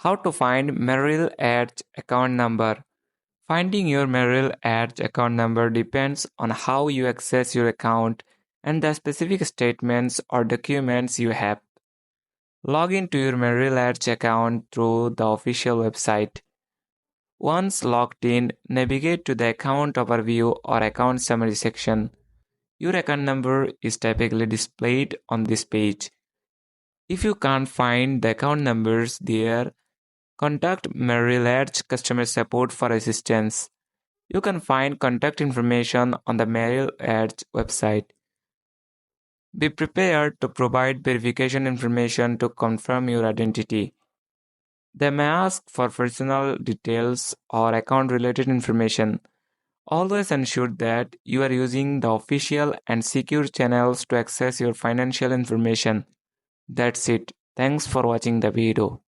How to find Merrill Edge account number. Finding your Merrill Edge account number depends on how you access your account and the specific statements or documents you have. Log into your Merrill Edge account through the official website. Once logged in, navigate to the account overview or account summary section. Your account number is typically displayed on this page. If you can't find the account numbers there, contact Merrill Edge customer support for assistance. You can find contact information on the Merrill Edge website. Be prepared to provide verification information to confirm your identity. They may ask for personal details or account related information. Always ensure that you are using the official and secure channels to access your financial information. That's it. Thanks for watching the video.